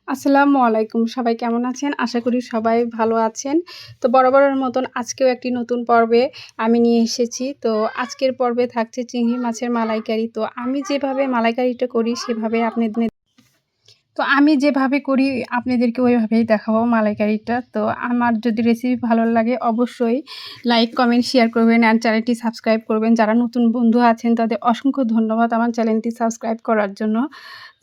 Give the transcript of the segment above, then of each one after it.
আসসালামু আলাইকুম। সবাই কেমন আছেন? আশা করি সবাই ভালো আছেন। তো বরাবরের মতন আজকেও একটি নতুন পর্বে আমি নিয়ে এসেছি। তো আজকের পর্বে থাকছে চিংড়ি মাছের মালাইকারি। তো আমি যেভাবে মালাইকারিটা করি সেভাবে আমি যেভাবে করি আপনাদেরকে ওইভাবেই দেখাবো মালাইকারিটা। তো আমার যদি রেসিপি ভালো লাগে অবশ্যই লাইক, কমেন্ট, শেয়ার করবেন আর চ্যানেলটি সাবস্ক্রাইব করবেন। যারা নতুন বন্ধু আছেন তাদের অসংখ্য ধন্যবাদ আমার চ্যানেলটি সাবস্ক্রাইব করার জন্য।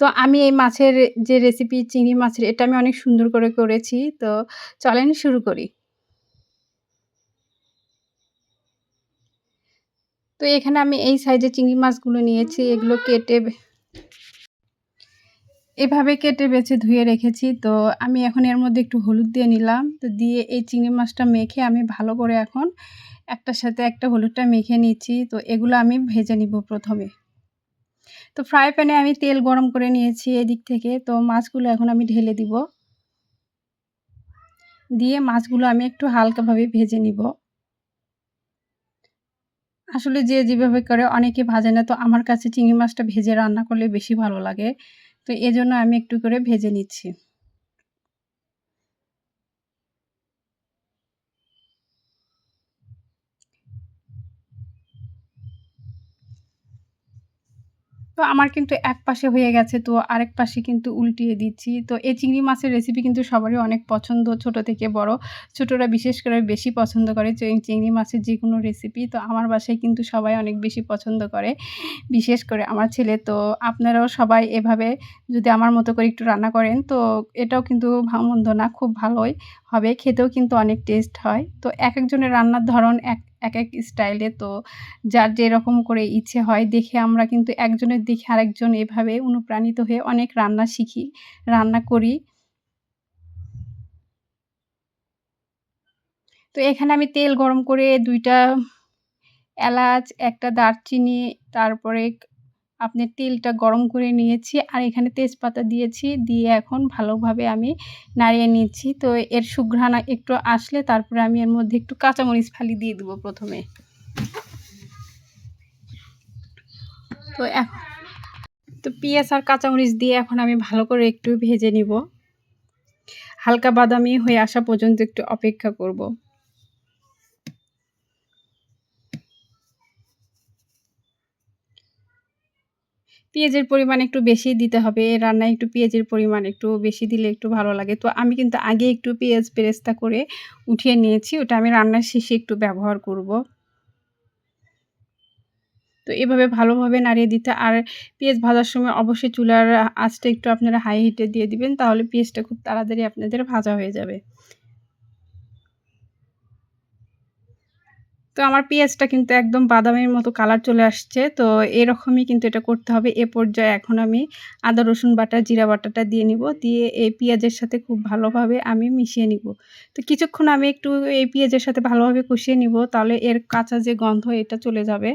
তো আমি এই মাছের যে রেসিপি চিংড়ি মাছের এটা আমি অনেক সুন্দর করে করেছি। তো চলেন শুরু করি। তো এখানে আমি এই সাইজের চিংড়ি মাছগুলো নিয়েছি। এগুলো এভাবে কেটে বেছে ধুয়ে রেখেছি। তো আমি এখন এর মধ্যে একটু হলুদ দিয়ে নিলাম। তো দিয়ে এই চিংড়ি মাছটা মেখে আমি ভালো করে এখন একটার সাথে একটা হলুদটা মেখে নিচ্ছি। তো এগুলো আমি ভেজে নিব প্রথমে। তো ফ্রাই প্যানে আমি তেল গরম করে নিয়েছি এদিক থেকে। তো মাছগুলো এখন আমি ঢেলে দিব। দিয়ে মাছগুলো আমি একটু হালকাভাবে ভেজে নিব। আসলে যে যেভাবে করে অনেকে ভাজে না। তো আমার কাছে চিংড়ি মাছটা ভেজে রান্না করলে বেশি ভালো লাগে। তো এজন্য আমি একটু করে ভেজে নিচ্ছি। তো আমার কিন্তু এক পাশে হয়ে গেছে, তো আরেক পাশে কিন্তু উল্টিয়ে দিচ্ছি। তো এই চিংড়ি মাছের রেসিপি কিন্তু সবারই অনেক পছন্দ, ছোট থেকে বড়। ছোটরা বিশেষ করে বেশি পছন্দ করে চিংড়ি মাছের যেকোনো রেসিপি। তো আমার বাসায় কিন্তু সবাই অনেক বেশি পছন্দ করে। বিশেষ করে আমার ছেলে। তো আপনারাও সবাই এভাবে যদি আমার মতো করে একটু রান্না করেন তো এটাও কিন্তু মন্দ না, খুব ভালোই হবে। খেতেও কিন্তু অনেক টেস্ট হয়। তো একেকজনের রান্নার ধরন এক স্টাইলে। তো যার যেরকম করে ইচ্ছে হয় দেখে আমরা কিন্তু একজনের দেখে আরেকজন এভাবে অনুপ্রাণিত হয়ে অনেক রান্না শিখি, রান্না করি। তো এখানে আমি তেল গরম করে ২ টা এলাচ, ১ টা দারচিনি, তারপরে আপনার তেলটা গরম করে নিয়েছি আর এখানে তেজপাতা দিয়েছি। দিয়ে এখন ভালোভাবে আমি নাড়িয়ে নিচ্ছি। তো এর সুঘ্রাণ একটু আসলে তারপরে আমি এর মধ্যে একটু কাঁচামরিচ ফালি দিয়ে দেবো প্রথমে। তো পেঁয়াজ আর কাঁচামরিচ দিয়ে এখন আমি ভালো করে একটু ভেজে নিব। হালকা বাদামি হয়ে আসা পর্যন্ত একটু অপেক্ষা করব। পেঁয়াজের পরিমাণ একটু বেশিই দিতে হবে। রান্নায় একটু পেঁয়াজের পরিমাণ একটু বেশি দিলে একটু ভালো লাগে। তো আমি কিন্তু আগে একটু পেঁয়াজ বেরেস্তা করে উঠিয়ে নিয়েছি। ওটা আমি রান্নার শেষে একটু ব্যবহার করব। তো এভাবে ভালোভাবে নাড়িয়ে দিতে আর পেঁয়াজ ভাজার সময় অবশ্যই চুলার আঁচটা একটু আপনারা হাই হিটে দিয়ে দিবেন। তাহলে পেঁয়াজটা খুব তাড়াতাড়ি আপনাদের ভাজা হয়ে যাবে। তো আমার পেঁয়াজটা কিন্তু একদম বাদামের মতো কালার চলে আসছে। তো এরকমই কিন্তু এটা করতে হবে। এ পর্যায়ে এখন আমি আদা, রসুন বাটা, জিরা বাটাটা দিয়ে নিব। দিয়ে এই পেঁয়াজের সাথে খুব ভালোভাবে আমি মিশিয়ে নিব। তো কিছুক্ষণ আমি একটু এই পেঁয়াজের সাথে ভালোভাবে কষিয়ে নিব। তাহলে এর কাঁচা যে গন্ধ এটা চলে যাবে।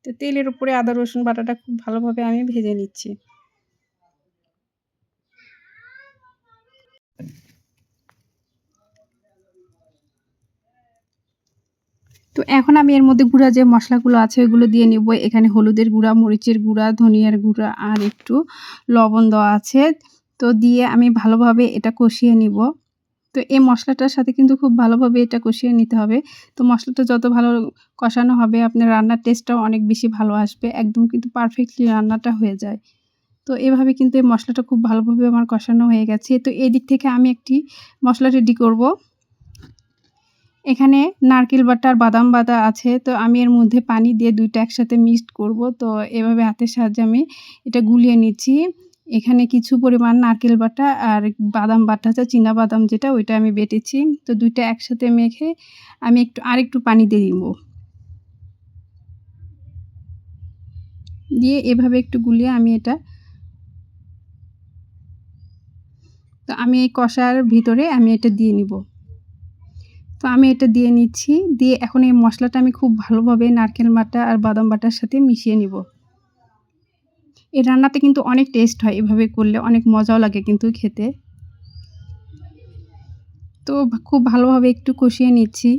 তো তেলের উপরে আদা, রসুন বাটাটা খুব ভালোভাবে আমি ভেজে নিচ্ছি। তো এখন আমি এর মধ্যে গুঁড়া যে মশলাগুলো আছে ওইগুলো দিয়ে নিব। এখানে হলুদের গুঁড়া, মরিচের গুঁড়া, ধনিয়ার গুঁড়া আর একটু লবণ দেওয়া আছে। তো দিয়ে আমি ভালোভাবে এটা কষিয়ে নিব। তো এই মশলাটার সাথে কিন্তু খুব ভালোভাবে এটা কষিয়ে নিতে হবে। তো মশলাটা যত ভালো কষানো হবে আপনার রান্নার টেস্টটাও অনেক বেশি ভালো আসবে। একদম কিন্তু পারফেক্টলি রান্নাটা হয়ে যায়। তো এভাবে কিন্তু এই মশলাটা খুব ভালোভাবে আমার কষানো হয়ে গেছে। তো এদিক থেকে আমি একটি মশলা রেডি করব। এখানে নারকেল বাটা আর বাদাম বাটা আছে। তো আমি এর মধ্যে পানি দিয়ে ২ টা একসাথে মিক্সড করব। তো এভাবে হাতের সাহায্যে আমি এটা গুলিয়ে নিচ্ছি। এখানে কিছু পরিমাণ নারকেল বাটা আর বাদাম বাটা আছে, চীনাবাদাম যেটা ওইটা আমি বেটেছি। তো ২ টা একসাথে মেখে আমি আরেকটু পানি দিয়ে দিব। দিয়ে এভাবে একটু গুলিয়ে আমি এই কষার ভিতরে আমি এটা দিয়ে নিব। তো আমি এটা দিয়ে নিচ্ছি। দিয়ে এখন এই মশলাটা আমি খুব ভালোভাবে নারকেল বাটা আর বাদাম বাটার সাথে মিশিয়ে নিব। এই রান্নাটা কিন্তু অনেক টেস্ট হয় এভাবে করলে, অনেক মজাও লাগে কিন্তু খেতে। তো খুব ভালোভাবে একটু কষিয়ে নিচ্ছি।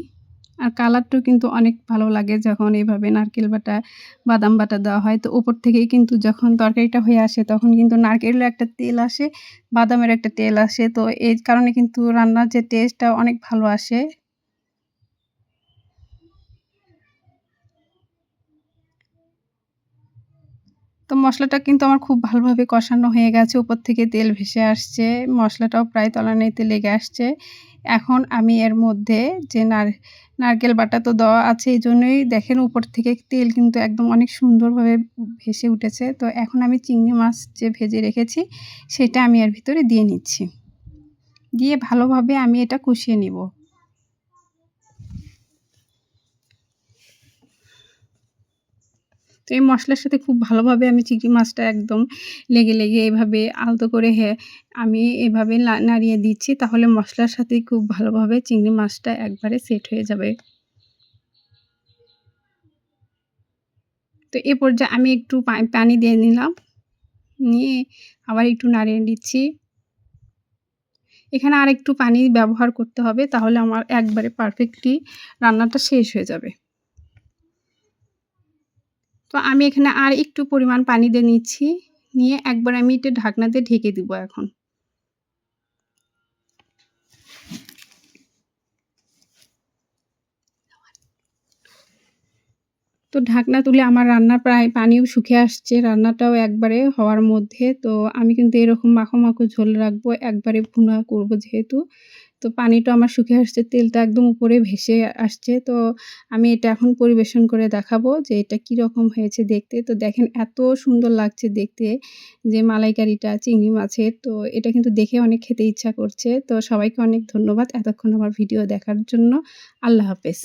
আর কালারটাও কিন্তু অনেক ভালো লাগে যখন এভাবে নারকেল বাটা, বাদাম বাটা দেওয়া হয়। তো উপর থেকেই কিন্তু যখন তরকারিটা হয়ে আসে তখন কিন্তু নারকেলের একটা তেল আসে, বাদামের একটা তেল আসে। তো এই কারণে কিন্তু রান্নার যে টেস্টটা অনেক ভালো আসে। তো মসলাটা কিন্তু আমার খুব ভালোভাবে কষানো হয়ে গেছে। উপর থেকে তেল ভেসে আসছে। মসলাটাও প্রায় তলানিতে লেগে আসছে। এখন আমি এর মধ্যে যে নারকেল বাটা তো দেওয়া আছে এজন্যই দেখেন উপর থেকে তেল কিন্তু একদম অনেক সুন্দরভাবে ভেসে উঠেছে। তো এখন আমি চিংড়ি মাছ যে ভেজে রেখেছি সেটা আমি এর ভিতরে দিয়ে নিচ্ছি। দিয়ে ভালোভাবে আমি এটা কষিয়ে নিব। তো এই মসলার সাথে খুব ভালোভাবে আমি চিংড়ি মাছটা একদম লেগে এভাবে আলতো করে আমি এভাবে নাড়িয়ে দিচ্ছি। তাহলে মসলার সাথেই খুব ভালোভাবে চিংড়ি মাছটা একবারে সেট হয়ে যাবে। তো এ পর্যায়ে আমি একটু পানি দিয়ে নিলাম। নিয়ে আবার একটু নাড়িয়ে দিচ্ছি। এখানে আরেকটু পানি ব্যবহার করতে হবে তাহলে আমার একবারে পারফেক্টলি রান্নাটা শেষ হয়ে যাবে। তো আমি এখানে আর একটু পরিমাণ পানি দিয়ে নিচ্ছি। নিয়ে একবার আমি এটা ঢাকনা দিয়ে ঢেকে দিব এখন। তো ঢাকনা তুলে আমার রান্না প্রায় পানিও শুকিয়ে আসছে। রান্নাটাও একবারে হওয়ার মধ্যে। তো আমি কিন্তু এরকম মাখো ঝোল রাখবো। একবারে ভুনা করব যেহেতু। তো পানিটা আমার শুকিয়ে আসছে। তেলটা একদম উপরে ভেসে আসছে। তো আমি এটা এখন পরিবেশন করে দেখাবো যে এটা কীরকম হয়েছে দেখতে। তো দেখেন এত সুন্দর লাগছে দেখতে যে মালাইকারিটা চিংড়ি মাছের। তো এটা কিন্তু দেখে অনেক খেতে ইচ্ছা করছে। তো সবাইকে অনেক ধন্যবাদ এতক্ষণ আমার ভিডিও দেখার জন্য। আল্লাহ হাফেজ।